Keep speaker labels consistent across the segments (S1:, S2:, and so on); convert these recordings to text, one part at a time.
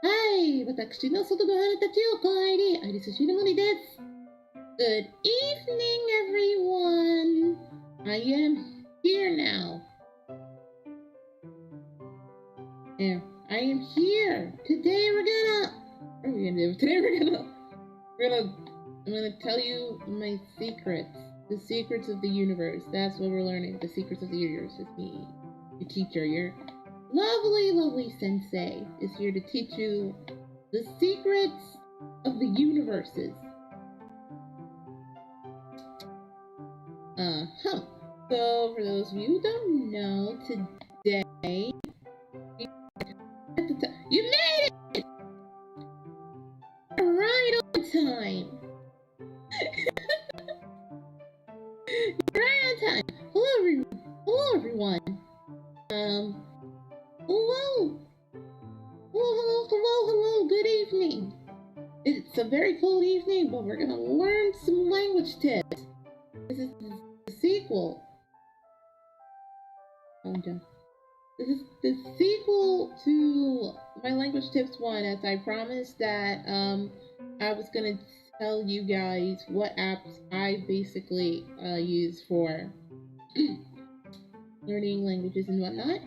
S1: はい、私の外の花たちをお帰り、アイリスShinomoriです。Good evening, everyone. I am here now. There, I am here. Today I'm gonna tell you my secrets. The secrets of the universe. That's what we're learning. The secrets of the universe is me, your teacher, your lovely sensei is here to teach you the secrets of the universes. So, for those of you who don't know, today you made it! Right on time! Right on time! Hello everyone! Hello, good evening. It's a very cold evening, but we're gonna learn some language tips. This is the sequel. This is the sequel to my language tips one, as I promised that I was gonna tell you guys what apps I basically use for learning languages and whatnot.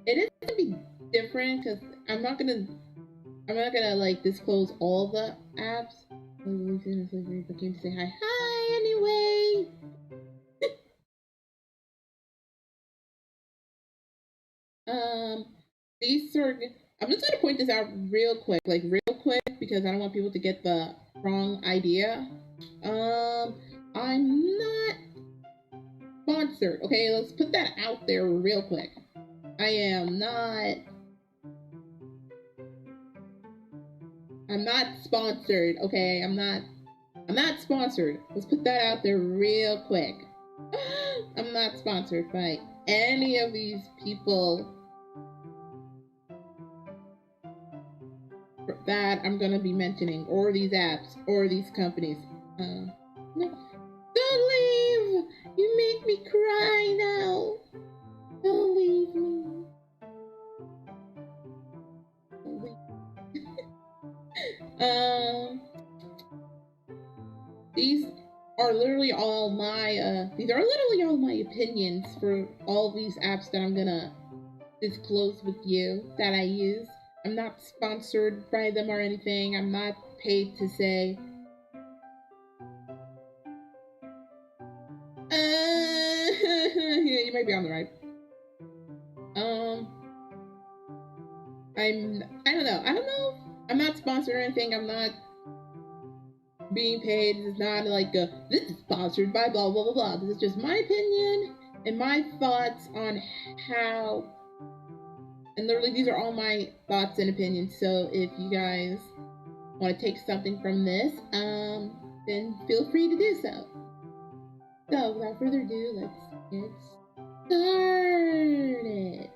S1: it is gonna be different because I'm not gonna like disclose all the apps. I came to say hi. Hi anyway. These are. I'm just gonna point this out real quick, because I don't want people to get the wrong idea. I'm not sponsored. Okay, let's put that out there real quick. I am not. I'm not sponsored. Okay, I'm not sponsored. Let's put that out there real quick. I'm not sponsored by any of these people that I'm gonna be mentioning, or these apps, or these companies. No. Don't leave! You make me cry now. Don't leave me. Don't leave. These are literally all my opinions for all these apps that I'm gonna disclose with you that I use. I'm not sponsored by them or anything. I'm not paid to say. Yeah, you might be on the right. I don't know. I'm not sponsored or anything. I'm not being paid. It's not like this is sponsored by blah blah blah blah. This is just my opinion and my thoughts on how. And literally, these are all my thoughts and opinions. So if you guys want to take something from this, then feel free to do so. So without further ado, let's get started.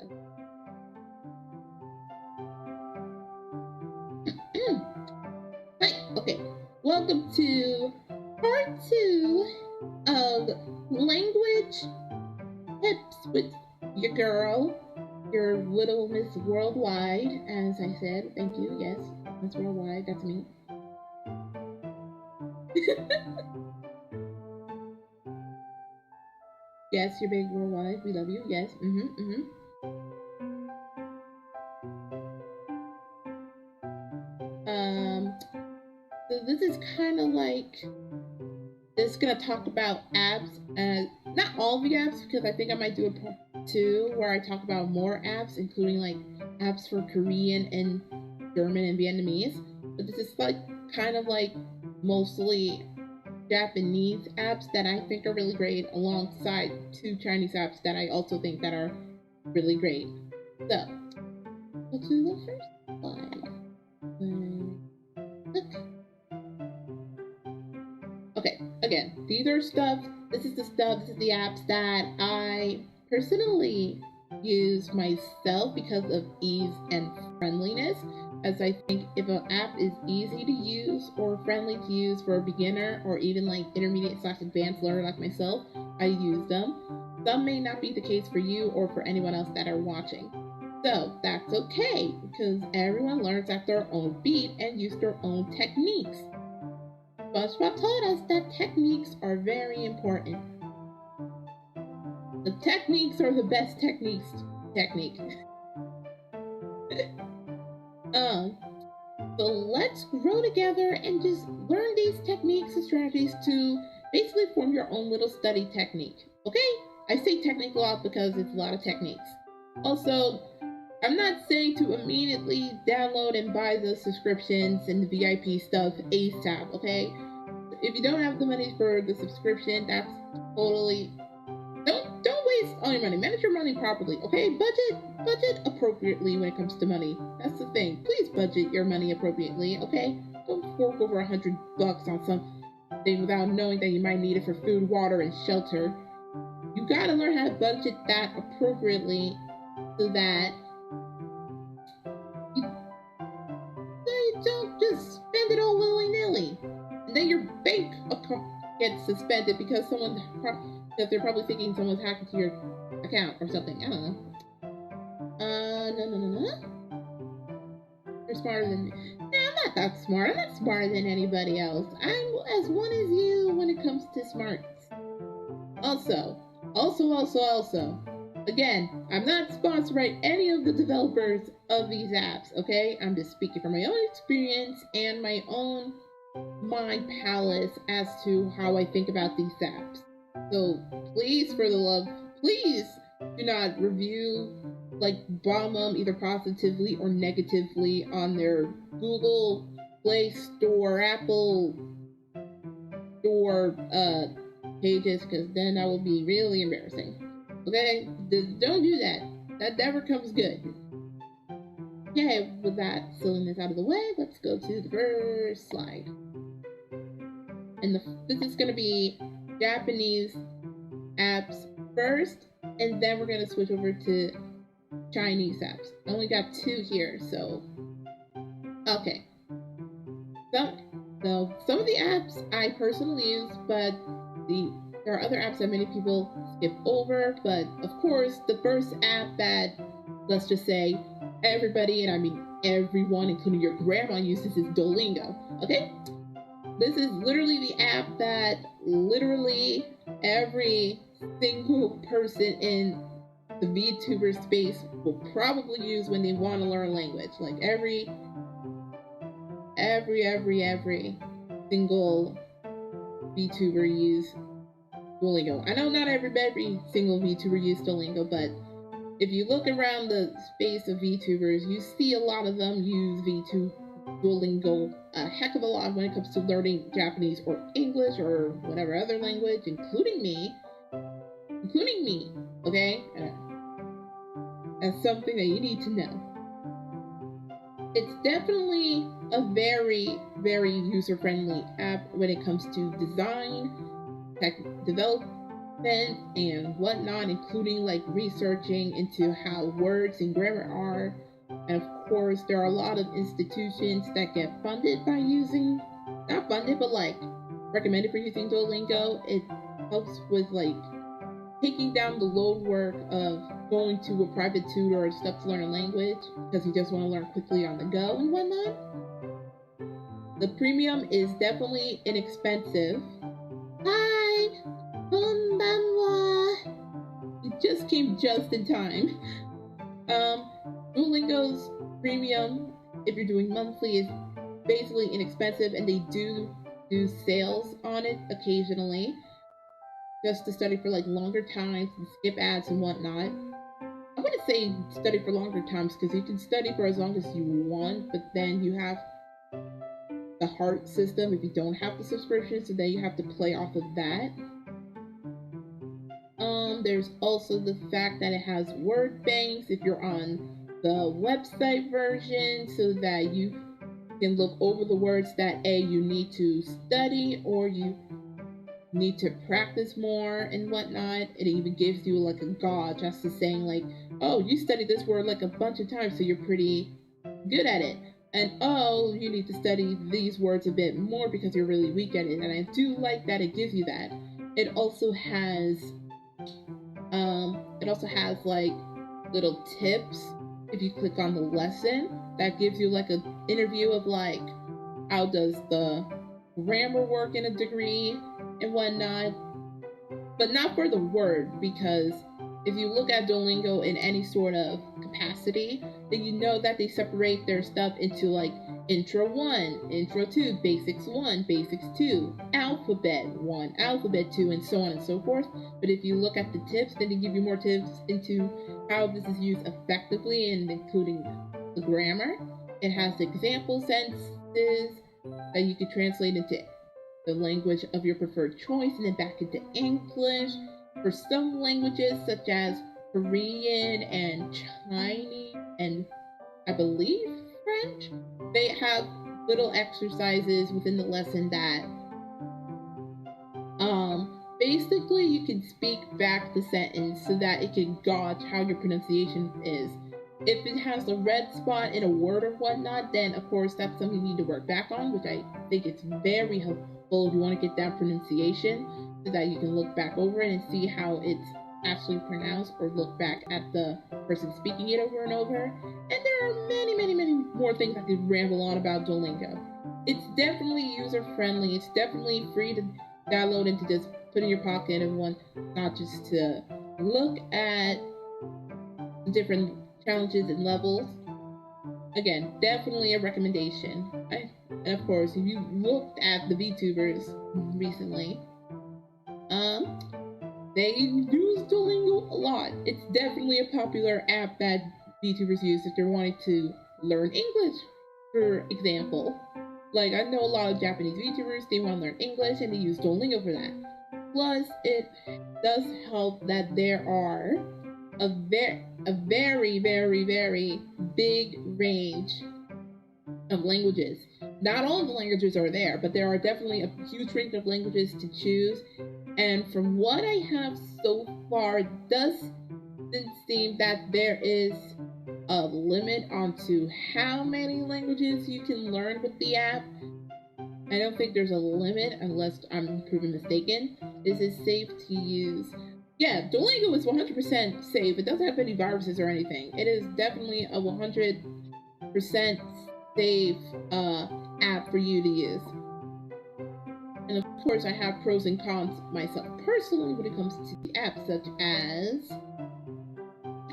S1: Hi. Okay. Welcome to part 2 of language tips with your girl. Your little Miss Worldwide, as I said. Thank you. Yes, Miss Worldwide. That's me. Yes, you're big worldwide. We love you. Yes. So this is kind of like, this is gonna talk about apps, not all the apps, because I think I might do a part 2 where I talk about more apps, including like apps for Korean and German and Vietnamese. But this is like kind of like mostly Japanese apps that I think are really great, alongside 2 Chinese apps that I also think that are really great. So, go to the first slide. Okay, again, this is the apps that I personally use myself because of ease and friendliness, as I think if an app is easy to use or friendly to use for a beginner or even like intermediate/advanced learner like myself, I use them. Some may not be the case for you or for anyone else that are watching. So that's okay, because everyone learns at their own beat and use their own techniques. SpongeBob taught us that techniques are very important. The techniques are the best techniques. So let's grow together and just learn these techniques and strategies to basically form your own little study technique. Okay? I say technique a lot because it's a lot of techniques. Also, I'm not saying to immediately download and buy the subscriptions and the VIP stuff ASAP, okay? If you don't have the money for the subscription, that's totally... Don't waste all your money. Manage your money properly, okay? Budget appropriately when it comes to money. That's the thing. Please budget your money appropriately, okay? Don't fork over $100 on something without knowing that you might need it for food, water, and shelter. You gotta learn how to budget that appropriately so that you don't just spend it all willy-nilly. And then your bank account gets suspended because they're probably thinking someone's hacked into your account or something. I don't know. No. You're smarter than me. Nah, I'm not that smart. I'm not smarter than anybody else. I'm as one as you when it comes to smarts. Also, Again, I'm not sponsored by any of the developers of these apps, okay? I'm just speaking from my own experience and my own mind palace as to how I think about these apps. So please, for the love, please do not review, bomb them either positively or negatively on their Google Play Store, Apple Store pages, because then that will be really embarrassing. Okay? Just don't do that. That never comes good. Okay, with that silliness out of the way, let's go to the first slide. And this is going to be Japanese apps first, and then we're going to switch over to Chinese apps. I only got 2 here, so... Okay. So some of the apps I personally use, but there are other apps that many people skip over. But of course, the first app that, let's just say, everybody, and I mean everyone, including your grandma, uses is Duolingo. Okay? This is literally the app that literally every single person in the VTuber space will probably use when they want to learn a language. Like every single VTuber use Duolingo. I know not every single VTuber uses Duolingo, but if you look around the space of VTubers, you see a lot of them use Duolingo a heck of a lot when it comes to learning Japanese or English or whatever other language, including me, okay? That's something that you need to know. It's definitely a very, very user-friendly app when it comes to design, tech development, and whatnot, including researching into how words and grammar are. And of course, there are a lot of institutions that get funded by using, not funded, but recommended for using Duolingo. It helps with taking down the load work of going to a private tutor or stuff to learn a language because you just want to learn quickly on the go and whatnot. The premium is definitely inexpensive. Hi! Konbanwa! You just came just in time. Duolingo's premium, if you're doing monthly, is basically inexpensive, and they do sales on it occasionally, just to study for longer times and skip ads and whatnot. I wouldn't say study for longer times because you can study for as long as you want, but then you have the heart system if you don't have the subscription, so then you have to play off of that. There's also the fact that it has word banks if you're on the website version, so that you can look over the words that you need to study or you need to practice more and whatnot. It even gives you a gauge as to saying oh, you studied this word a bunch of times, so you're pretty good at it. And oh, you need to study these words a bit more because you're really weak at it. And I do like that it gives you that. It also has little tips. If you click on the lesson, that gives you an interview of how does the grammar work in a degree and whatnot, but not for the word, because if you look at Duolingo in any sort of capacity, then you know that they separate their stuff into Intro 1, Intro 2, Basics 1, Basics 2, Alphabet 1, Alphabet 2, and so on and so forth. But if you look at the tips, then they give you more tips into how this is used effectively, and including the grammar. It has example sentences that you can translate into the language of your preferred choice and then back into English. For some languages, such as Korean and Chinese and I believe French, they have little exercises within the lesson that basically you can speak back the sentence so that it can gauge how your pronunciation is. If it has a red spot in a word or whatnot, then of course that's something you need to work back on, which I think it's very helpful if you want to get that pronunciation, so that you can look back over it and see how it's actually pronounced, or look back at the person speaking it over and over. And there are many, many, many more things I could ramble on about Duolingo. It's definitely user-friendly. It's definitely free to download and to just put in your pocket and not just to look at different challenges and levels. Again, definitely a recommendation. And of course, if you looked at the VTubers recently, they use Duolingo a lot. It's definitely a popular app that VTubers use if they're wanting to learn English, for example. Like, I know a lot of Japanese VTubers, they want to learn English and they use Duolingo for that. Plus, it does help that there are a very, very, very big range of languages. Not all of the languages are there, but there are definitely a huge range of languages to choose. And from what I have so far, it doesn't seem that there is a limit onto how many languages you can learn with the app. I don't think there's a limit unless I'm proven mistaken. Is it safe to use? Yeah, Duolingo is 100% safe. It doesn't have any viruses or anything. It is definitely a 100% safe app for you to use. And of course, I have pros and cons myself personally when it comes to the app, such as...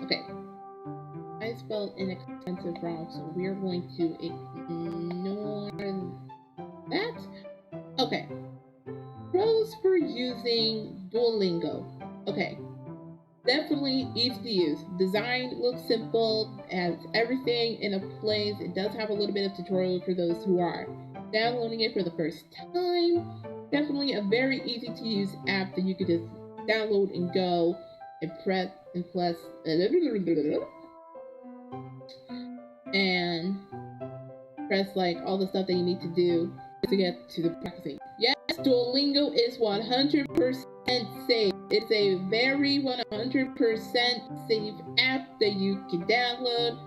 S1: Okay. I spelled inexpensive wrong, so we're going to ignore that. Okay. Pros for using Duolingo. Okay. Definitely easy to use. Design looks simple, has everything in a place. It does have a little bit of tutorial for those who are downloading it for the first time. Definitely a very easy to use app that you could just download and go and press and press like all the stuff that you need to do to get to the practicing. Yes, Duolingo is 100% safe. It's a very 100% safe app that you can download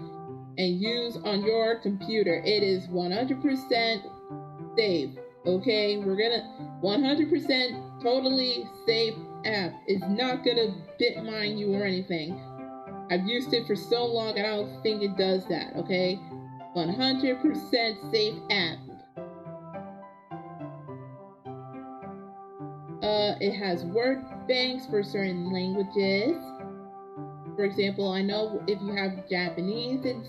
S1: and use on your computer. It is 100% safe. Okay, we're gonna 100% totally safe app. It's not gonna bit mine you or anything. I've used it for so long, I don't think it does that. Okay, 100% safe app. It has word banks for certain languages. For example, I know if you have Japanese and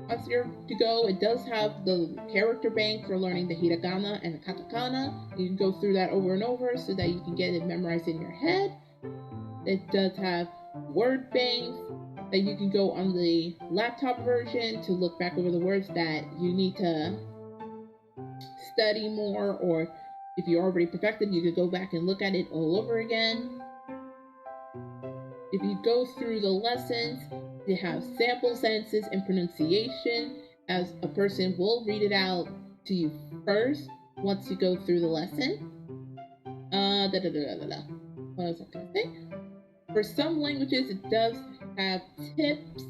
S1: to go, it does have the character bank for learning the hiragana and the katakana. You can go through that over and over so that you can get it memorized in your head. It does have word banks that you can go on the laptop version to look back over the words that you need to study more, or if you're already perfected, you could go back and look at it all over again. If you go through the lessons, they have sample sentences and pronunciation, as a person will read it out to you first once you go through the lesson. What was I gonna say? For some languages, it does have tips.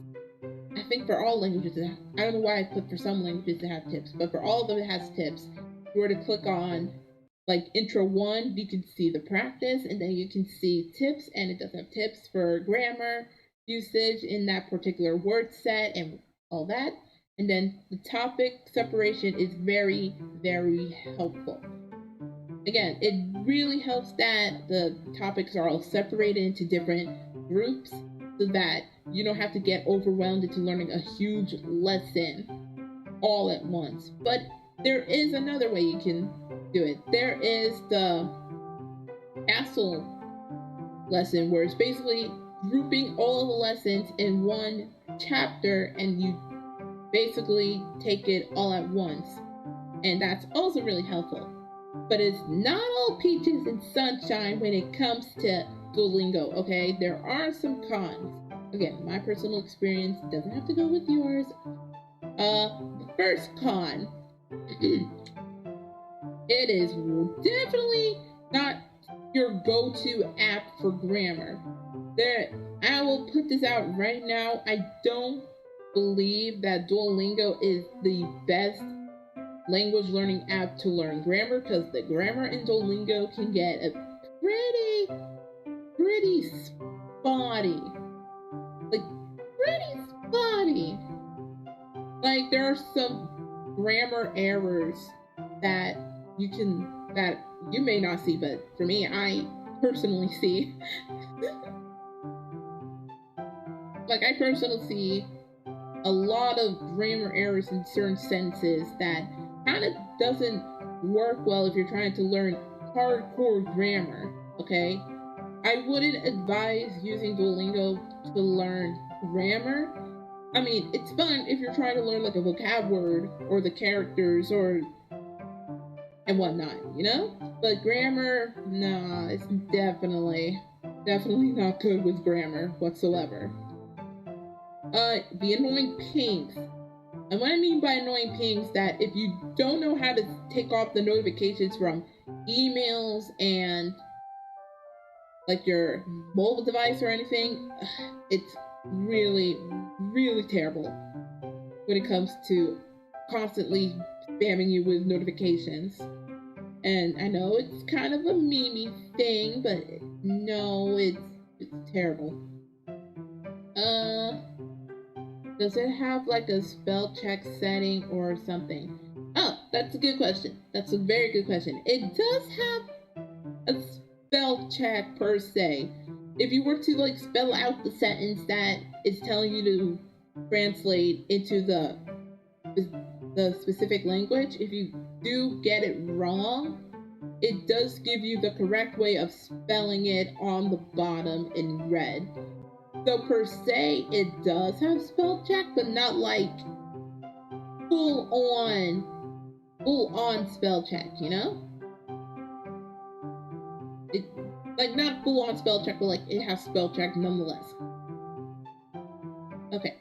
S1: I think for all languages, I don't know why I put for some languages it have tips, but for all of them it has tips. If you were to click on like intro 1, you can see the practice, and then you can see tips, and it does have tips for grammar, usage in that particular word set, and all that. And then the topic separation is very, very helpful. Again, it really helps that the topics are all separated into different groups so that you don't have to get overwhelmed into learning a huge lesson all at once. But there is another way you can do it. There is the castle lesson, where it's basically grouping all of the lessons in one chapter, and you basically take it all at once. And that's also really helpful. But it's not all peaches and sunshine when it comes to Duolingo, okay? There are some cons. Again, my personal experience doesn't have to go with yours. The first con, it is definitely not your go-to app for grammar. I will put this out right now. I don't believe that Duolingo is the best language learning app to learn grammar, because the grammar in Duolingo can get a pretty spotty. Pretty spotty. Like, there are some grammar errors that you may not see, but for me, I personally see. like, I personally see a lot of grammar errors in certain sentences that kind of doesn't work well if you're trying to learn hardcore grammar, okay? I wouldn't advise using Duolingo to learn grammar. I mean, it's fun if you're trying to learn like a vocab word or the characters and whatnot, you know? But grammar, nah, it's definitely not good with grammar whatsoever. The annoying pings. And what I mean by annoying pings, that if you don't know how to take off the notifications from emails and like your mobile device or anything, it's really, really terrible when it comes to constantly spamming you with notifications. And I know it's kind of a meme thing, but no, it's terrible. Does it have like a spell check setting or something? Oh, that's a good question. That's a very good question. It does have a spell check per se. If you were to like spell out the sentence that is telling you to translate into the specific language, if you do get it wrong, it does give you the correct way of spelling it on the bottom in red. So per se, it does have spell check, but not like full on spell check, you know? It, like, not full on spell check, but like it has spell check nonetheless. Okay.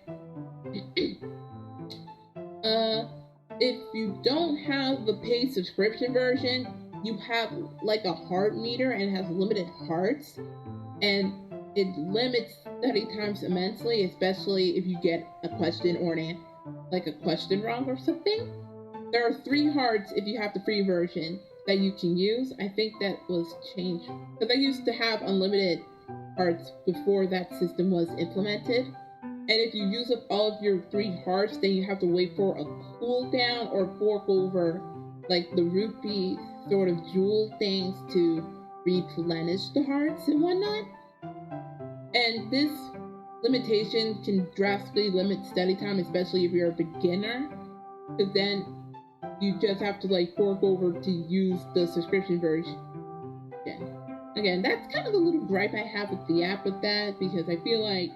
S1: If you don't have the paid subscription version, you have like a heart meter and it has limited hearts, and it limits study times immensely, especially if you get a question or a question wrong or something. There are 3 hearts if you have the free version that you can use. I think that was changed, because I used to have unlimited hearts before that system was implemented. And if you use up all of your 3 hearts, then you have to wait for a cooldown or fork over like the rupee sort of jewel things to replenish the hearts and whatnot. And this limitation can drastically limit study time, especially if you're a beginner, because then you just have to like fork over to use the subscription version. Again, that's kind of a little gripe I have with the app with that, because I feel like,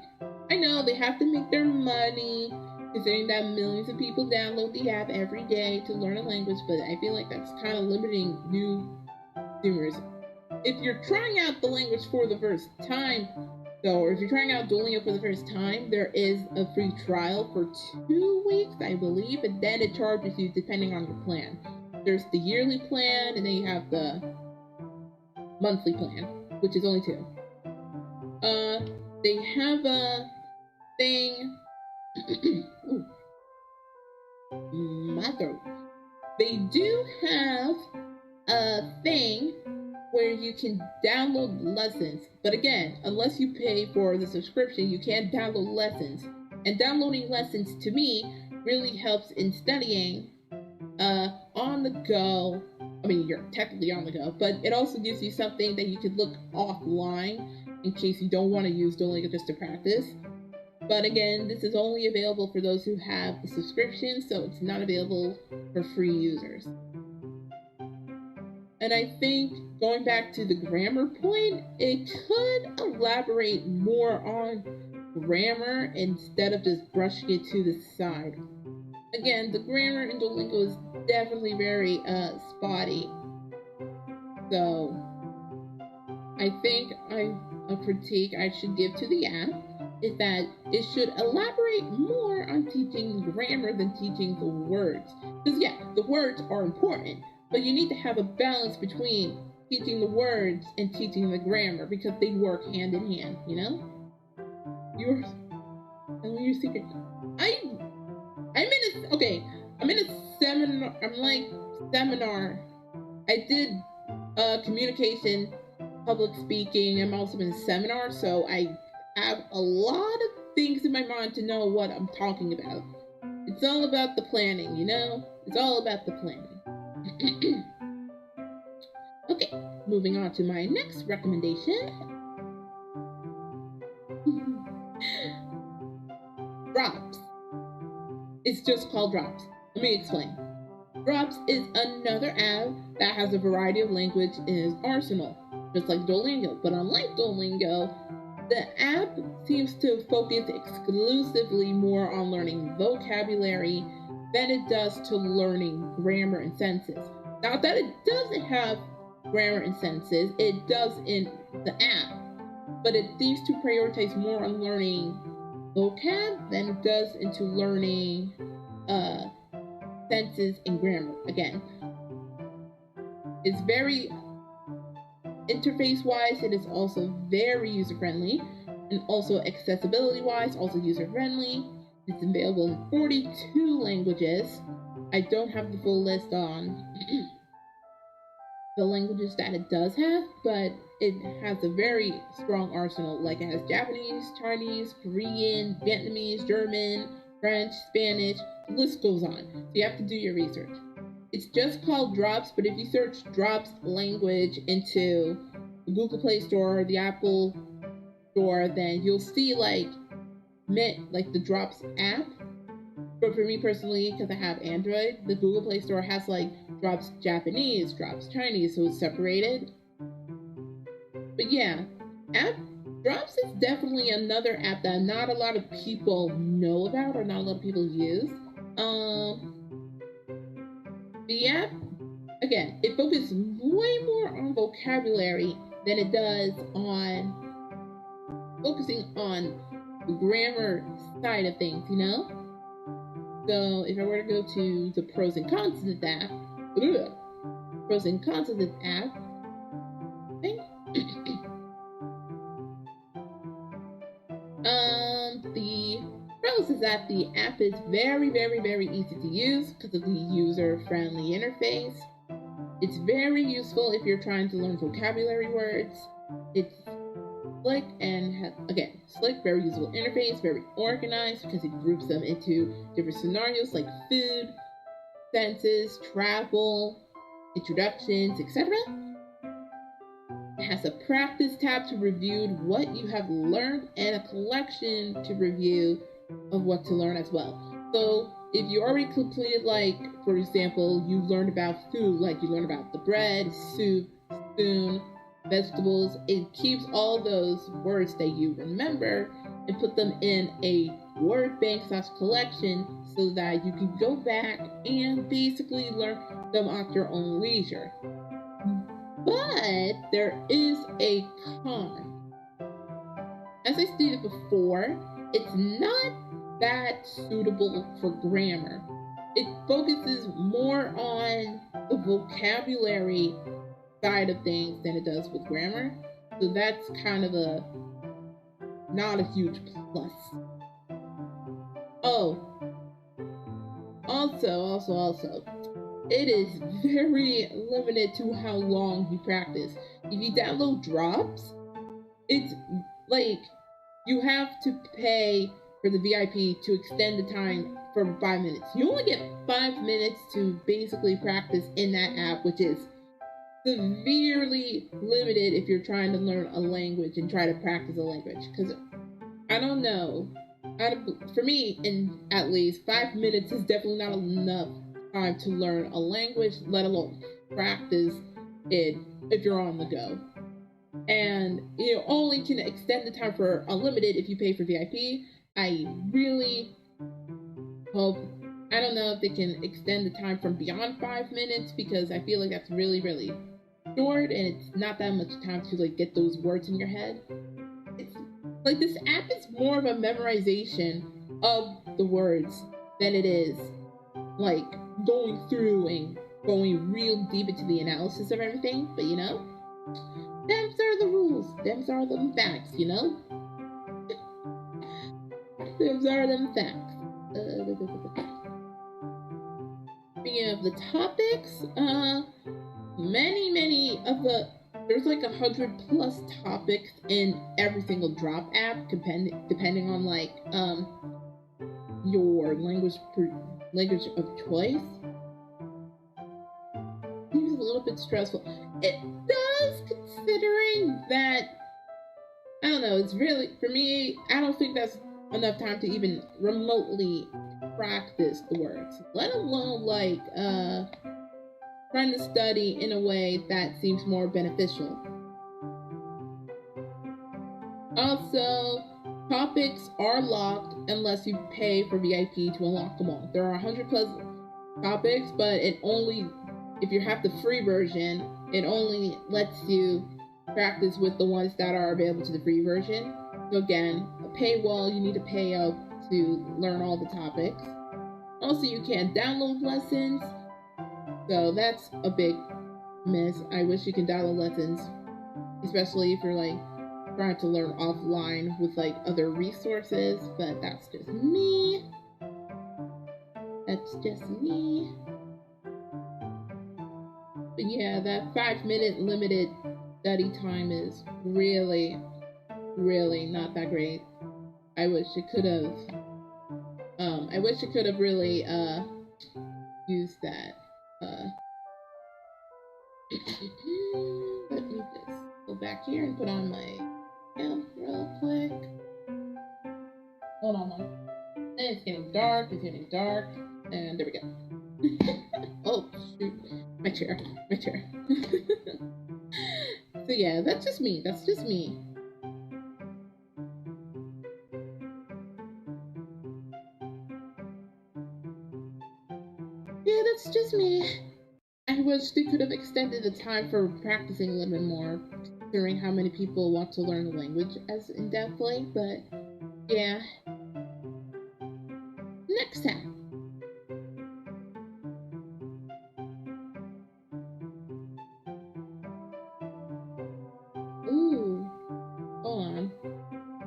S1: I know they have to make their money, considering that millions of people download the app every day to learn a language, but I feel like that's kind of limiting new consumers. If you're trying out the language for the first time, though, or if you're trying out Duolingo for the first time, there is a free trial for 2 weeks, I believe, and then it charges you depending on your plan. There's the yearly plan, and then you have the monthly plan, which is only 2. They have a thing. My throat. They do have a thing where you can download lessons, but again, unless you pay for the subscription, you can't download lessons. And downloading lessons, to me, really helps in studying on the go. I mean, you're technically on the go, but it also gives you something that you could look offline in case you don't want to use Duolingo just to practice. But again, this is only available for those who have the subscription, so it's not available for free users. And I think, going back to the grammar point, it could elaborate more on grammar instead of just brushing it to the side. Again, the grammar in Duolingo is definitely very spotty. So, I think a critique I should give to the app is that it should elaborate more on teaching grammar than teaching the words. Because yeah, the words are important, but you need to have a balance between teaching the words and teaching the grammar, because they work hand in hand, you know? Tell me your secret. I'm in a seminar. I did communication, public speaking. I'm also in a seminar, so I have a lot of things in my mind to know what I'm talking about. It's all about the planning, you know? It's all about the planning. Okay, moving on to my next recommendation. Drops. It's just called Drops. Let me explain. Drops is another app that has a variety of language in its arsenal, just like Duolingo. But unlike Duolingo, the app seems to focus exclusively more on learning vocabulary than it does to learning grammar and sentences. Not that it doesn't have grammar and sentences, it does in the app, but it seems to prioritize more on learning vocab than it does into learning sentences and grammar. Again, it's very interface-wise, it is also very user-friendly, and also accessibility-wise, also user-friendly. It's available in 42 languages. I don't have the full list on the languages that it does have, but it has a very strong arsenal. Like, it has Japanese, Chinese, Korean, Vietnamese, German, French, Spanish, the list goes on. So you have to do your research. It's just called Drops, but if you search Drops language into the Google Play Store or the Apple Store, then you'll see like the Drops app. But for me personally, because I have Android, the Google Play Store has like Drops Japanese, Drops Chinese, so it's separated. But yeah, Drops is definitely another app that not a lot of people know about or not a lot of people use. The app, again, it focuses way more on vocabulary than it does on focusing on the grammar side of things, you know? So if I were to go to the pros and cons of this app, the pros is that the app is very, very, very easy to use because of the user-friendly interface. It's very useful if you're trying to learn vocabulary words. It's slick and has, again, slick, very usable interface, very organized because it groups them into different scenarios like food, sentences, travel, introductions, etc. It has a practice tab to review what you have learned and a collection to review of what to learn as well. So if you already completed, like, for example, you learned about food, like you learned about the bread, soup, spoon, vegetables, it keeps all those words that you remember and put them in a word bank / collection so that you can go back and basically learn them at your own leisure. But there is a con. As I stated before, it's not that suitable for grammar. It focuses more on the vocabulary side of things than it does with grammar. So that's kind of not a huge plus. Oh, also, it is very limited to how long you practice. If you download Drops, it's like you have to pay for the VIP to extend the time for 5 minutes. You only get 5 minutes to basically practice in that app, which is severely limited if you're trying to learn a language and try to practice a language. Because I don't know, for me, at least 5 minutes is definitely not enough time to learn a language, let alone practice it if you're on the go. And you only can extend the time for unlimited if you pay for VIP. I really hope, I don't know if they can extend the time from beyond 5 minutes, because I feel like that's really, really short and it's not that much time to like get those words in your head. It's like this app is more of a memorization of the words than it is like going through and going real deep into the analysis of everything. But you know, them's are the rules, them's are the facts, you know? Them's are them facts. Speaking of the topics, many of there's like 100+ topics in every single Drop app, depending on like your language of choice. Seems a little bit stressful. It does, considering that, I don't know, it's really, for me, I don't think that's enough time to even remotely practice the words, let alone like trying to study in a way that seems more beneficial. Also, topics are locked unless you pay for VIP to unlock them all. There are 100 plus topics, but it only, if you have the free version, it only lets you practice with the ones that are available to the free version. So again, a paywall, you need to pay up to learn all the topics. Also, you can download lessons, so that's a big miss. I wish you can download lessons, especially if you're like trying to learn offline with like other resources, but that's just me. That's just me. But yeah, that 5-minute limited study time is really not that great. I wish it could have really used that. Let me just go back here and put on my real quick. Hold on. It's getting dark, and there we go. Oh shoot, my chair. So yeah, that's just me. Yeah, that's just me. I wish they could have extended the time for practicing a little bit more, considering how many people want to learn the language as in-depthly, but yeah. Next time. Ooh. Hold on.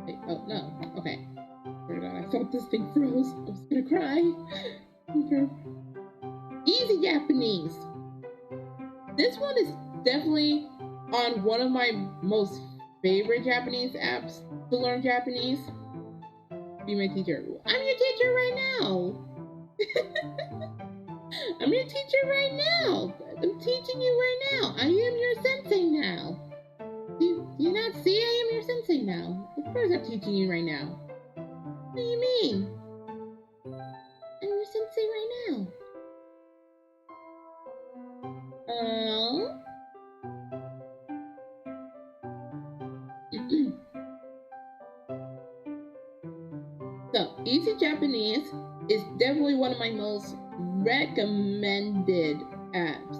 S1: Wait, oh no. Okay. I thought this thing froze. I was gonna cry. Okay. Easy Japanese. This one is definitely on one of my most favorite Japanese apps to learn Japanese. Be my teacher. I'm your teacher right now. I'm your teacher right now. I'm teaching you right now. I am your sensei now. Do you not see I am your sensei now? Of course I'm teaching you right now. What do you mean? I'm your sensei right now. So, Easy Japanese is definitely one of my most recommended apps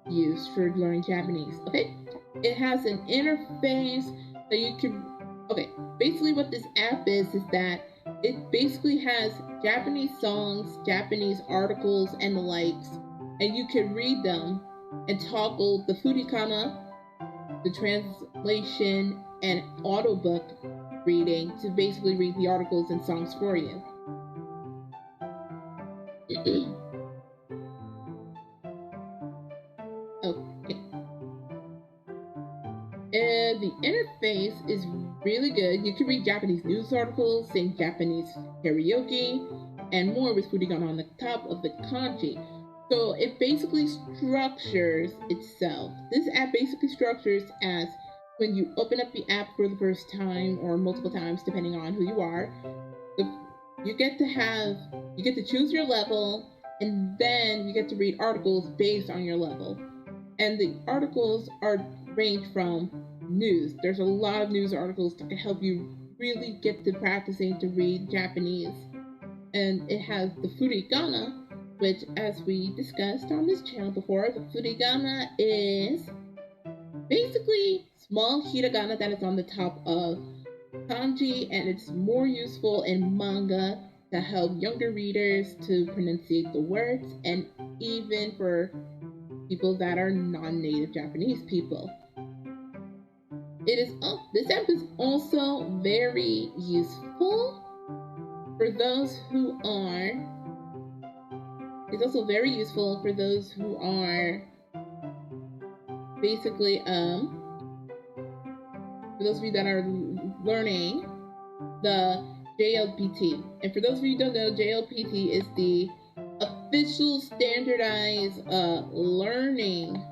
S1: used for learning Japanese. Okay, it has an interface that you can. Okay, basically what this app is that it basically has Japanese songs, Japanese articles, and the likes, and you can read them and toggle the furikana, the translation, and audiobook reading to basically read the articles and songs for you. Okay. And the interface is really good. You can read Japanese news articles, sing Japanese karaoke, and more with furikana on the top of the kanji. So it basically structures itself. This app basically structures as when you open up the app for the first time or multiple times, depending on who you are, you get to choose your level, and then you get to read articles based on your level. And the articles range from news. There's a lot of news articles that can help you really get to practicing to read Japanese. And it has the furikana, which, as we discussed on this channel before, the furikana is basically small hiragana that is on the top of kanji, and it's more useful in manga to help younger readers to pronunciate the words, and even for people that are non-native Japanese people. This app is also very useful for those who are. It's also very useful for those who are basically for those of you that are learning the JLPT. And for those of you who don't know, JLPT is the official standardized learning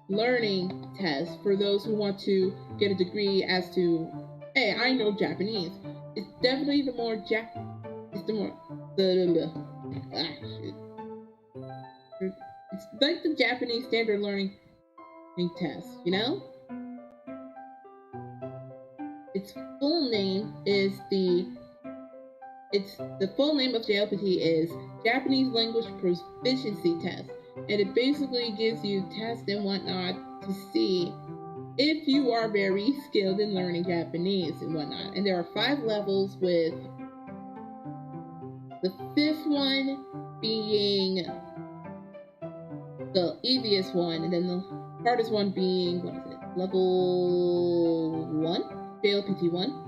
S1: learning test for those who want to get a degree as to, hey, I know Japanese. It's definitely the more it's like the Japanese standard learning test, you know? Its full name is the full name of JLPT is Japanese Language Proficiency Test, and it basically gives you tests and whatnot to see if you are very skilled in learning Japanese and whatnot. And there are 5 levels, with the 5th one being the easiest one, and then the hardest one being, what is it, level 1, JLPT 1.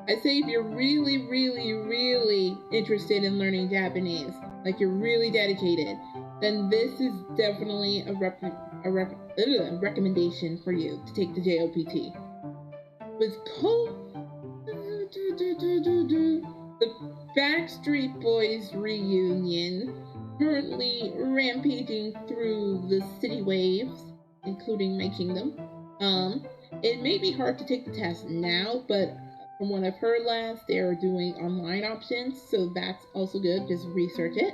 S1: I say if you're really, really, really interested in learning Japanese, like you're really dedicated, then this is definitely a recommendation for you to take the JLPT. With the Backstreet Boys reunion currently rampaging through the city waves, including my kingdom, it may be hard to take the test now, but from what I've heard last, they are doing online options, so that's also good. Just research it.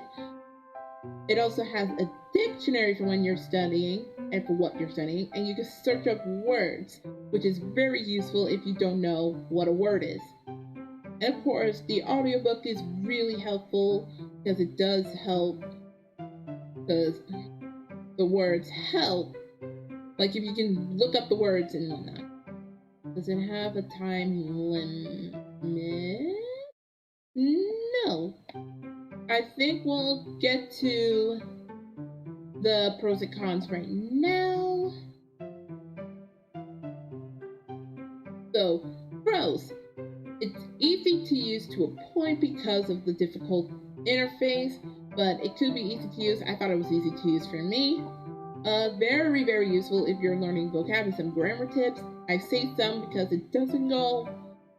S1: It also has a dictionary for when you're studying and for what you're studying, and you can search up words, which is very useful if you don't know what a word is. And of course, the audiobook is really helpful because it does help, because the words help. Like if you can look up the words and whatnot. Does it have a time limit? No. I think we'll get to the pros and cons right now. So, pros. It's easy to use to a point because of the difficult interface, but it could be easy to use. I thought it was easy to use for me. Very, very useful if you're learning vocab and some grammar tips. I say some because it doesn't go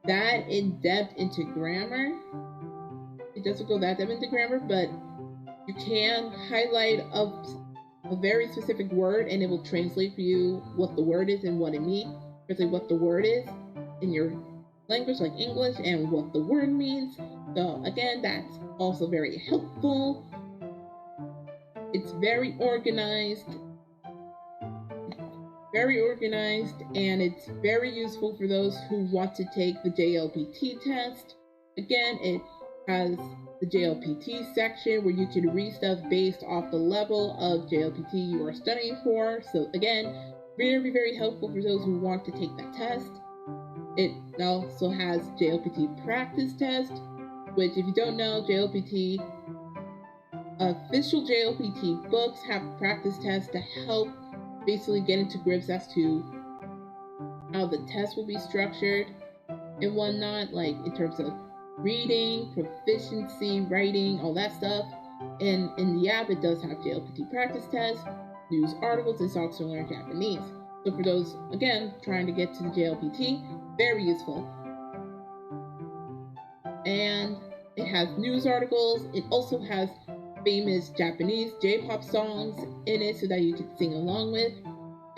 S1: that in-depth into grammar. It doesn't go that depth into grammar, but you can highlight a very specific word and it will translate for you what the word is and what it means. Especially what the word is in your language, like English, and what the word means. So again, that's also very helpful. It's very organized, and it's very useful for those who want to take the JLPT test. Again, it has the JLPT section where you can read stuff based off the level of JLPT you are studying for. So again, very, very helpful for those who want to take that test. It also has JLPT practice test, which if you don't know, official JLPT books have practice tests to help basically get into grips as to how the test will be structured and whatnot, like in terms of reading, proficiency, writing, all that stuff. And in the app, it does have JLPT practice tests, news articles, and songs to learn Japanese. So for those, again, trying to get to the JLPT, very useful. And it has news articles. It also has famous Japanese J-pop songs in it so that you can sing along with.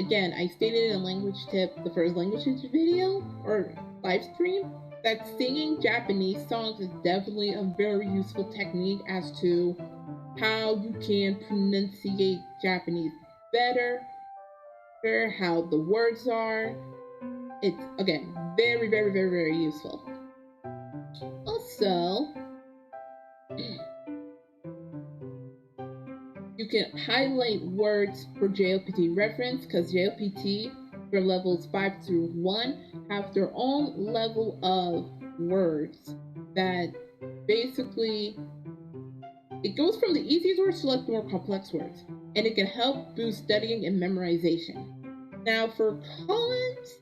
S1: Again, I stated in a language tip, the first language video or live stream, that singing Japanese songs is definitely a very useful technique as to how you can pronunciate Japanese better, how the words are. It's, again, very, very, very, very useful. Also, you can highlight words for JLPT reference, because JLPT for levels 5 through 1 have their own level of words that basically, it goes from the easiest words to like more complex words, and it can help boost studying and memorization. Now for cons,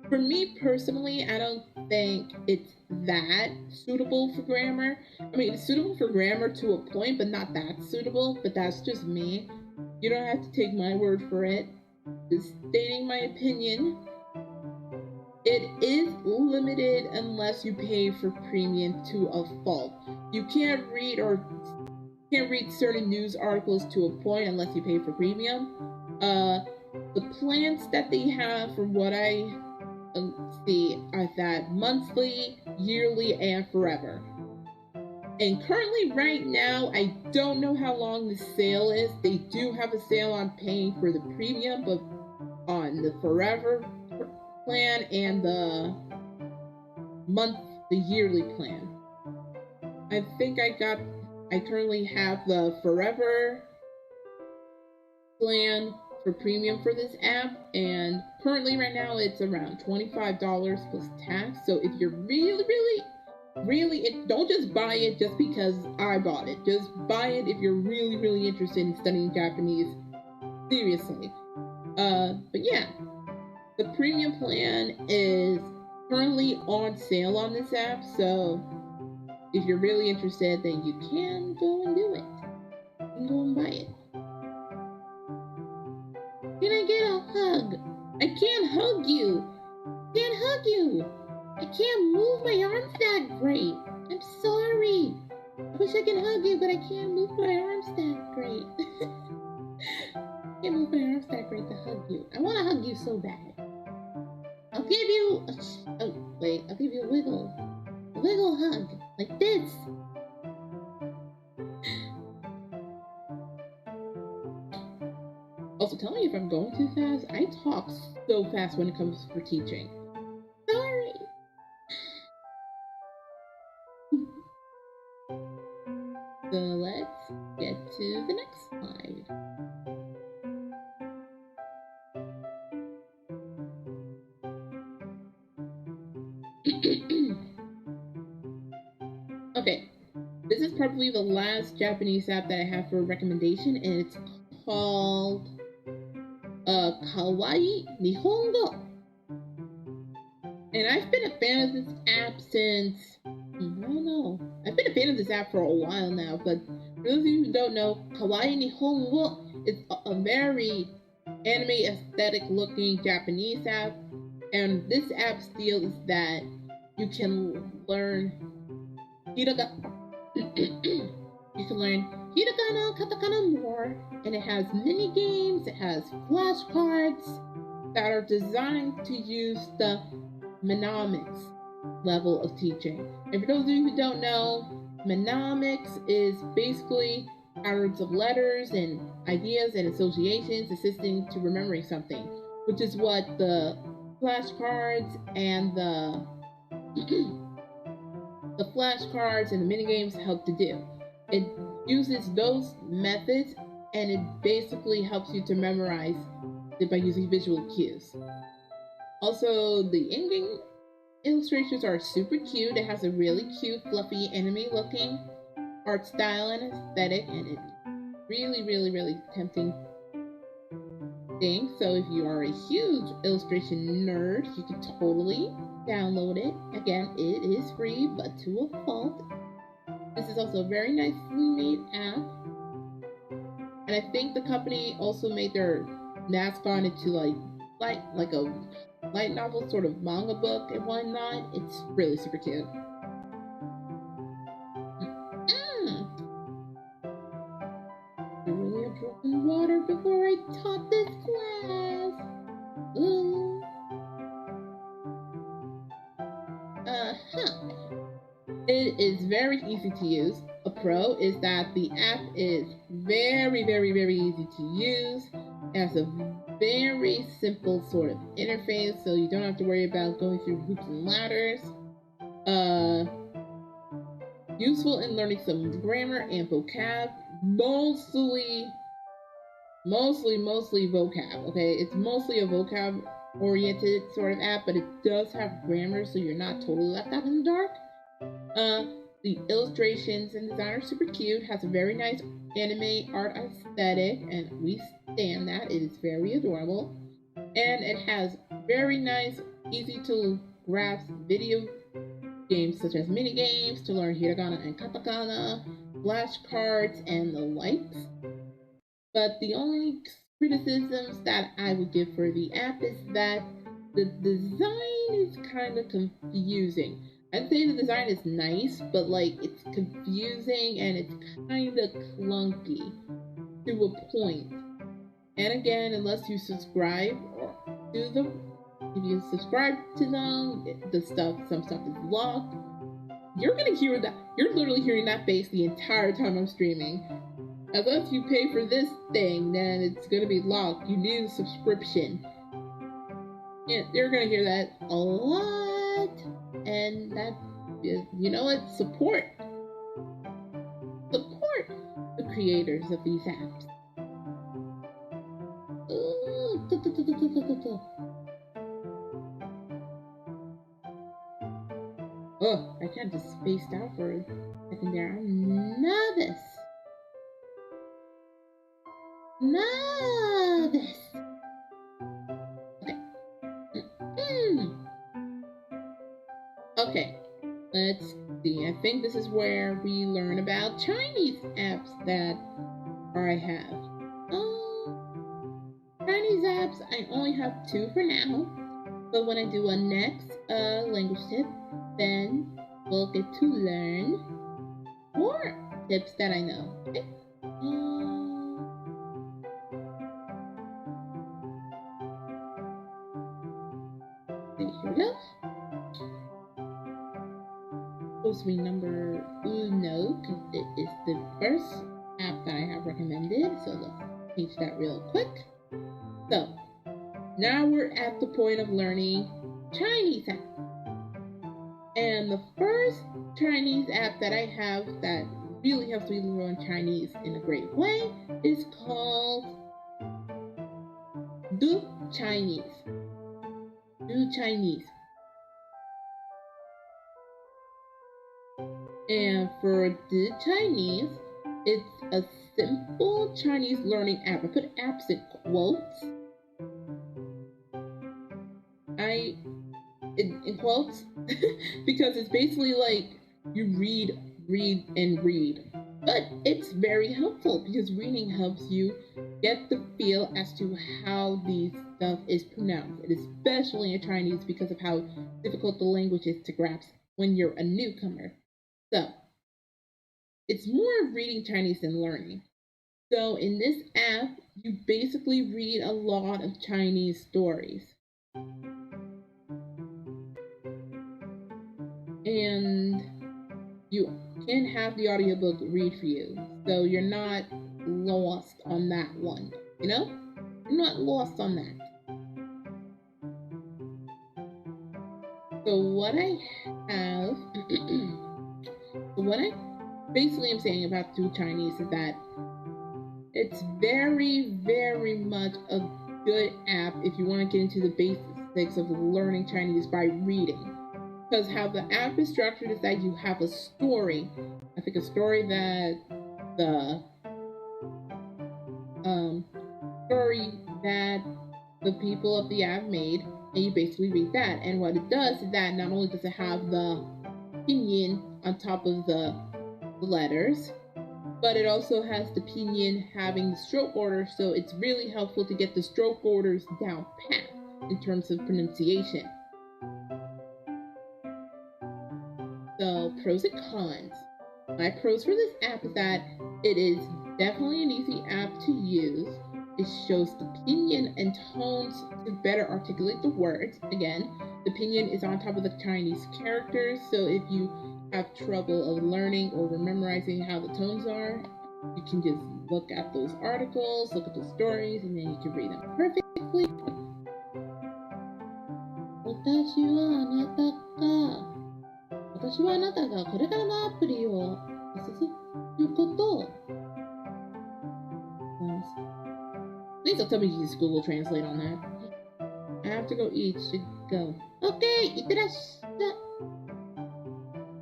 S1: for me personally, I don't think it's that suitable for grammar. I mean, it's suitable for grammar to a point, but not that suitable, but that's just me. You don't have to take my word for it. Just stating my opinion. It is limited unless you pay for premium to a fault. You can't read certain news articles to a point unless you pay for premium. The plans that they have, from what I see, are that monthly, yearly, and forever. And currently, right now, I don't know how long the sale is. They do have a sale on paying for the premium, but on the forever plan and the yearly plan. I think I currently have the forever plan for premium for this app, and currently right now it's around $25 plus tax. So if you're really, don't just buy it just because I bought it. Just buy it if you're really, really interested in studying Japanese seriously. But yeah, the premium plan is currently on sale on this app, so if you're really interested, then you can go and do it. You can go and buy it. Can I get a hug? I can't hug you. I can't move my arms that great. I'm sorry. I wish I could hug you, but I can't move my arms that great. I can't move my arms that great to hug you. I want to hug you so bad. I'll give you a wiggle hug, like this. Also, tell me if I'm going too fast. I talk so fast when it comes for teaching. Sorry. So let's get to the next slide. Okay, this is probably the last Japanese app that I have for a recommendation, and it's called Kawaii Nihongo. And I've been a fan of this app since, I've been a fan of this app for a while now, but for those of you who don't know, Kawaii Nihongo is a very anime aesthetic looking Japanese app, and this app's deal is that you can learn hiragana, katakana more, and it has mini games, it has flashcards that are designed to use the mnemonics level of teaching. And for those of you who don't know, mnemonics is basically patterns of letters and ideas and associations assisting to remembering something, which is what the flashcards and the flashcards and the minigames help to do. It uses those methods, and it basically helps you to memorize it by using visual cues. Also, the in-game illustrations are super cute. It has a really cute, fluffy, anime-looking art style and aesthetic, and it's really, really, really tempting thing. So if you are a huge illustration nerd, you can totally download it. Again, it is free, but to a fault. This is also a very nicely made app. And I think the company also made their mascot into like a light novel sort of manga book and whatnot. It's really super cute. I really have drinking water before I taught this class. Ooh. It is very easy to use. A pro is that the app is very, very, very easy to use. It has a very simple sort of interface, so you don't have to worry about going through hoops and ladders. Useful in learning some grammar and vocab. Mostly vocab, okay? It's mostly a vocab-oriented sort of app, but it does have grammar, so you're not totally left out in the dark. The illustrations and design are super cute, has a very nice anime art aesthetic, and we stand that. It is very adorable. And it has very nice, easy to grasp video games such as mini games to learn hiragana and katakana, flashcards, and the likes. But the only criticisms that I would give for the app is that the design is kind of confusing. I'd say the design is nice, but like it's confusing and it's kind of clunky to a point. And again, unless you subscribe to them, if you subscribe to them, some stuff is locked. You're gonna hear that. You're literally hearing that bass the entire time I'm streaming. Unless you pay for this thing, then it's gonna be locked. You need a subscription. Yeah, you're gonna hear that a lot. And that, you know what? Support the creators of these apps. Oh, I kind of just spaced out for a second there. I'm nervous. Okay, let's see. I think this is where we learn about Chinese apps that I have. Chinese apps, I only have 2 for now. But when I do a next language tip, then we'll get to learn more tips that I know. Okay? Here we go. Supposed to be number uno because it is the first app that I have recommended. So let's change that real quick. So now we're at the point of learning Chinese app. And the first Chinese app that I have that really helps me learn Chinese in a great way is called Do Chinese. Do Chinese. And for Do Chinese, it's a simple Chinese learning app. I put apps in quotes. In quotes because it's basically like you read, and read. But it's very helpful because reading helps you get the feel as to how these stuff is pronounced, and especially in Chinese because of how difficult the language is to grasp when you're a newcomer. So it's more of reading Chinese than learning. So in this app, you basically read a lot of Chinese stories. And you can have the audiobook read for you. So you're not lost on that one. You know? You're not lost on that. So what I have... what I basically am saying about Do Chinese is that it's very, very much a good app if you want to get into the basics of learning Chinese by reading. Because how the app is structured is that you have a story. I think a story that the people of the app made, and you basically read that. And what it does is that not only does it have the pinyin on top of the letters, but it also has the pinyin having the stroke order, so it's really helpful to get the stroke orders down pat in terms of pronunciation. So, pros and cons. My pros for this app is that it is definitely an easy app to use. It shows the pinyin and tones to better articulate the words. Again, the pinyin is on top of the Chinese characters, so if you have trouble of learning or memorizing how the tones are, you can just look at those articles, look at the stories, and then you can read them perfectly. 私はあなたがこれからのアプリを進むことを Please don't tell me you use Google Translate on that. I have to go eat. Should go. Okay, いってらっしゃい.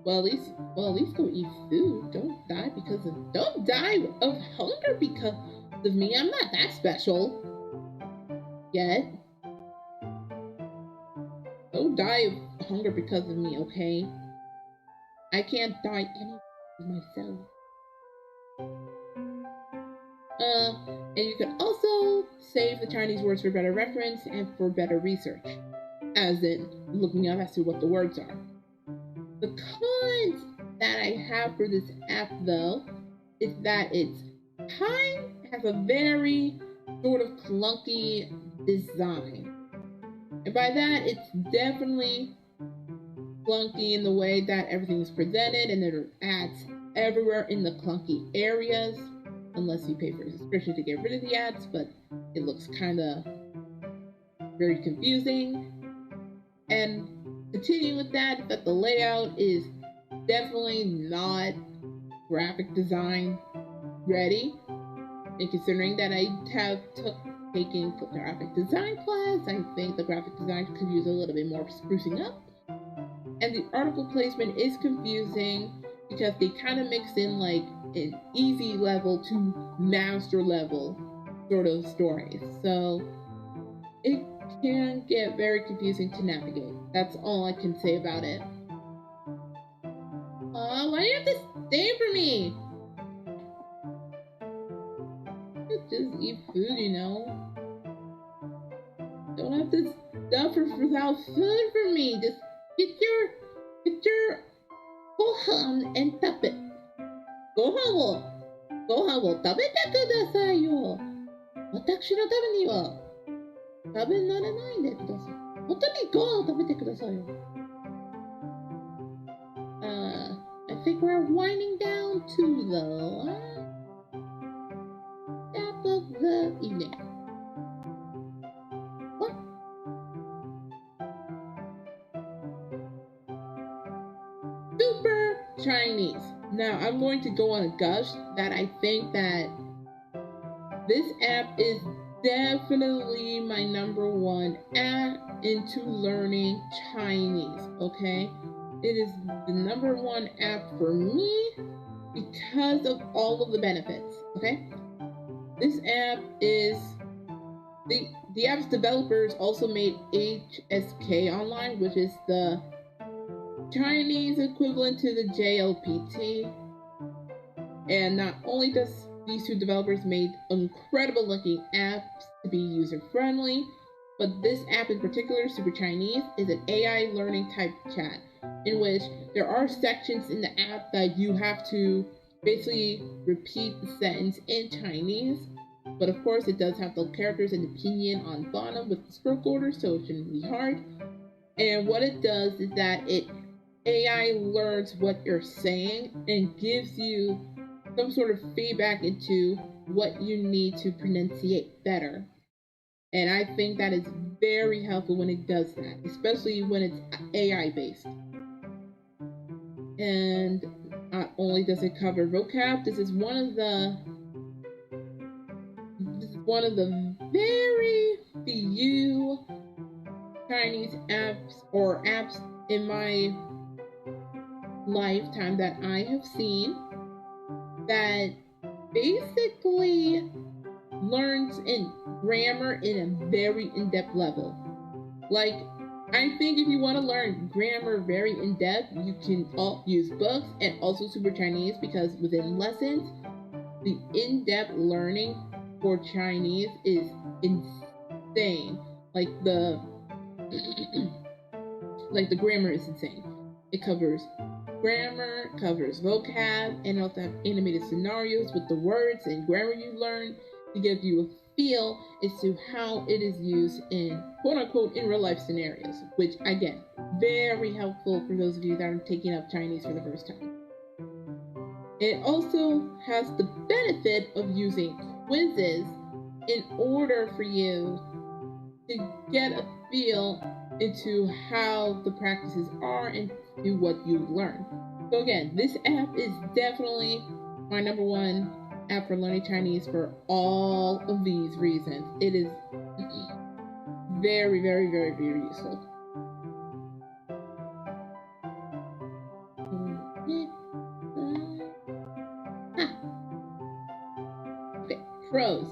S1: Well, at least go eat food. Don't die of hunger because of me. I'm not that special yet. Don't die of hunger because of me, okay? I can't die any myself. And you can also save the Chinese words for better reference and for better research, as in looking up as to what the words are. The cons that I have for this app, though, is that it has a very sort of clunky design. And by that, it's definitely clunky in the way that everything is presented, and there are ads everywhere in the clunky areas, unless you pay for a subscription to get rid of the ads, but it looks kind of very confusing. And continuing with that the layout is definitely not graphic design ready. And considering that I have taken a graphic design class, I think the graphic design could use a little bit more sprucing up. And the article placement is confusing because they kind of mix in like an easy level to master level sort of stories. So it can get very confusing to navigate. That's all I can say about it. Why do you have to stay for me? Just eat food, you know. Don't have to suffer without food for me. Just get your gohan and tap it. Gohan wo tabete kudasai yo. Watashi no tabe ni wa tabe naranai de kudasai. Hontou ni gohan o tabete kudasai yo. I think we're winding down to the last step of the evening. What? Super Chinese. Now, I'm going to go on a gush that I think that this app is definitely my #1 app into learning Chinese, okay? It is the #1 app for me because of all of the benefits, okay? This app is, the app's developers also made HSK Online, which is the Chinese equivalent to the JLPT. And not only does these two developers made incredible looking apps to be user friendly, but this app in particular, Super Chinese, is an AI learning type chat in which there are sections in the app that you have to basically repeat the sentence in Chinese. But of course, it does have the characters and the pinyin on bottom with the stroke order, so it shouldn't be hard. And what it does is that it AI learns what you're saying and gives you some sort of feedback into what you need to pronunciate better. And I think that is very helpful when it does that, especially when it's AI based. And not only does it cover vocab, this is one of the very few Chinese apps or apps in my lifetime that I have seen that basically learns in grammar in a very in-depth level. Like, I think if you want to learn grammar very in-depth, you can use books and also Super Chinese, because within lessons, the in-depth learning for Chinese is insane. Like the grammar is insane. It covers grammar, covers vocab, and also have animated scenarios with the words and grammar you learn to give you a feel as to how it is used in quote-unquote in real-life scenarios, which again, very helpful for those of you that are taking up Chinese for the first time. It also has the benefit of using quizzes in order for you to get a feel into how the practices are and do what you learn. So again, this app is definitely my #1 app for learning Chinese for all of these reasons. It is very, very, very, very useful. Okay, pros.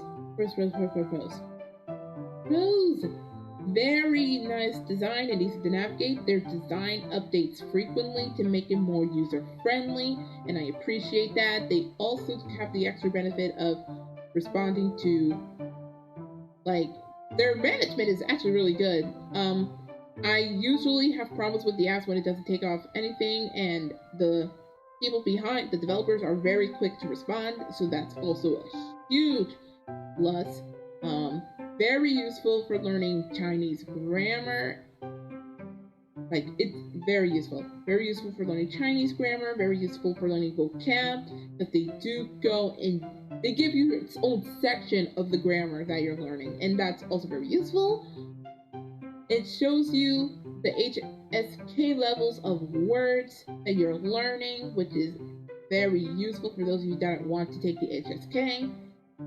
S1: Pros. Very nice design and easy to navigate. Their design updates frequently to make it more user-friendly, and I appreciate that. They also have the extra benefit of responding to, like, their management is actually really good. I usually have problems with the apps when it doesn't take off anything, and the people behind, the developers, are very quick to respond, so that's also a huge plus. Very useful for learning Chinese grammar. Like, it's very useful. Very useful for learning Chinese grammar, very useful for learning vocab, that they do go in, they give you its own section of the grammar that you're learning, and that's also very useful. It shows you the HSK levels of words that you're learning, which is very useful for those of you that want to take the HSK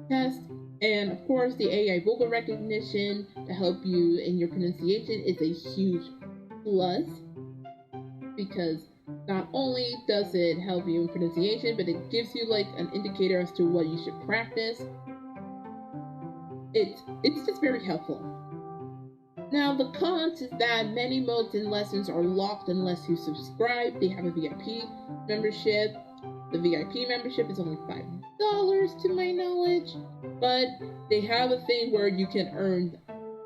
S1: test. And of course, the AI vocal recognition to help you in your pronunciation is a huge plus, because not only does it help you in pronunciation, but it gives you like an indicator as to what you should practice. It's just very helpful. Now, the cons is that many modes and lessons are locked unless you subscribe. They have a VIP membership. The VIP membership is only $5 to my knowledge, but they have a thing where you can earn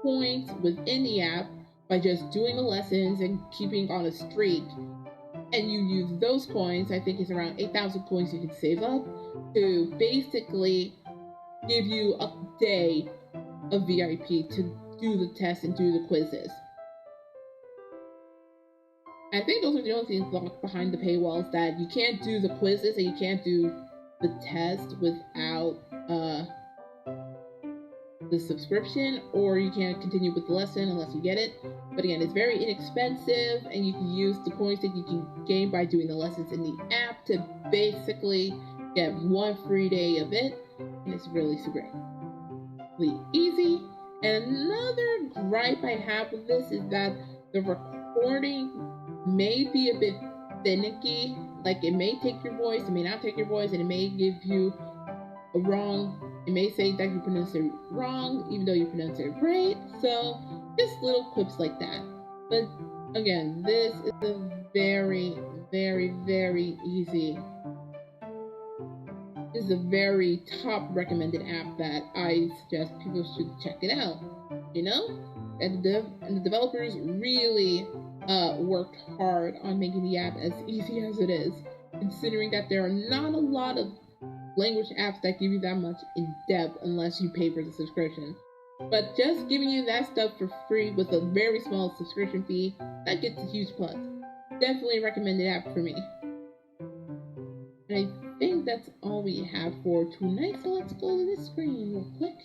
S1: points within the app by just doing the lessons and keeping on a streak. And you use those coins, I think it's around 8,000 coins you can save up, to basically give you a day of VIP to do the tests and do the quizzes. I think those are the only things locked behind the paywalls, that you can't do the quizzes and you can't do the test without the subscription, or you can't continue with the lesson unless you get it. But again, it's very inexpensive, and you can use the coins that you can gain by doing the lessons in the app to basically get one free day of it, and it's really super easy. And another gripe I have with this is that the recording may be a bit finicky. Like, it may take your voice, it may not take your voice, and it may give you a wrong, it may say that you pronounce it wrong, even though you pronounce it right. So, just little quips like that. But again, this is a very, very, very easy, this is a very top recommended app that I suggest people should check it out, you know? And the developers really worked hard on making the app as easy as it is, considering that there are not a lot of language apps that give you that much in depth unless you pay for the subscription. But just giving you that stuff for free with a very small subscription fee, that gets a huge plus. Definitely a recommended app for me. And I think that's all we have for tonight, so let's go to the screen real quick.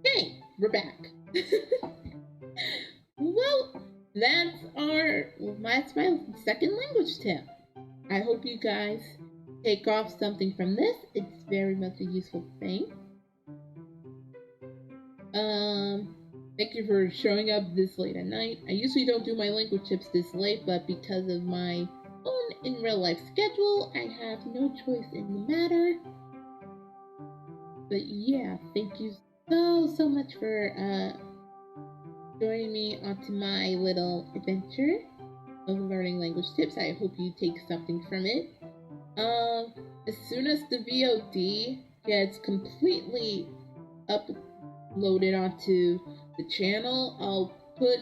S1: Okay, we're back. Well, that's my second language tip. I hope you guys take off something from this. It's very much a useful thing. Thank you for showing up this late at night. I usually don't do my language tips this late, but because of my own in real life schedule, I have no choice in the matter. But yeah, thank you so much for joining me onto my little adventure of learning language tips. I hope you take something from it. As soon as the VOD gets completely uploaded onto the channel, I'll put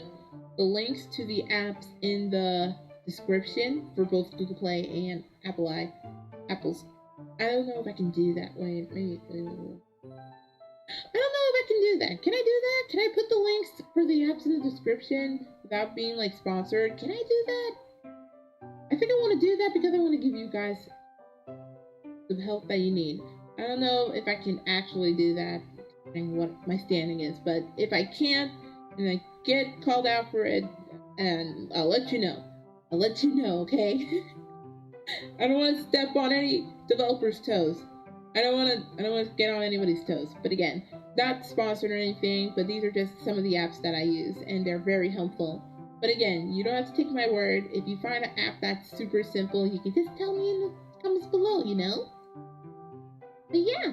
S1: the links to the apps in the description for both Google Play and Apple's. I don't know if I can do that. Wait, maybe. I don't know if I can do that. Can I do that? Can I put the links for the apps in the description without being like sponsored? Can I do that? I think I want to do that because I want to give you guys the help that you need. I don't know if I can actually do that and what my standing is, but if I can't and I get called out for it, and I'll let you know. I'll let you know, okay? I don't want to step on any developer's toes. I don't want to get on anybody's toes. But again, not sponsored or anything, but these are just some of the apps that I use, and they're very helpful. But again, you don't have to take my word. If you find an app that's super simple, you can just tell me in the comments below, you know? But yeah,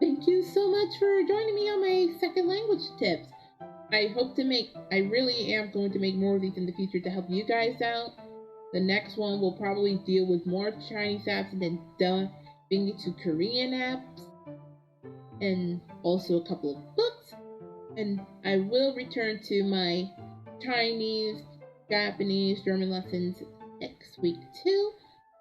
S1: thank you so much for joining me on my second language tips. I really am going to make more of these in the future to help you guys out. The next one will probably deal with more Chinese apps and then diving into Korean apps, and also a couple of books. And I will return to my Chinese Japanese, German lessons next week too.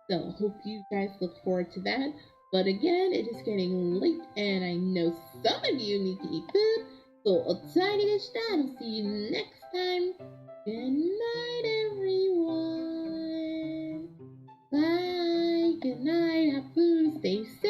S1: So hope you guys look forward to that. But again, it is getting late and I know some of you need to eat food. So, おつわりでした。I'll see you next time. Good night, everyone. Bye. Good night. Have food. Stay safe.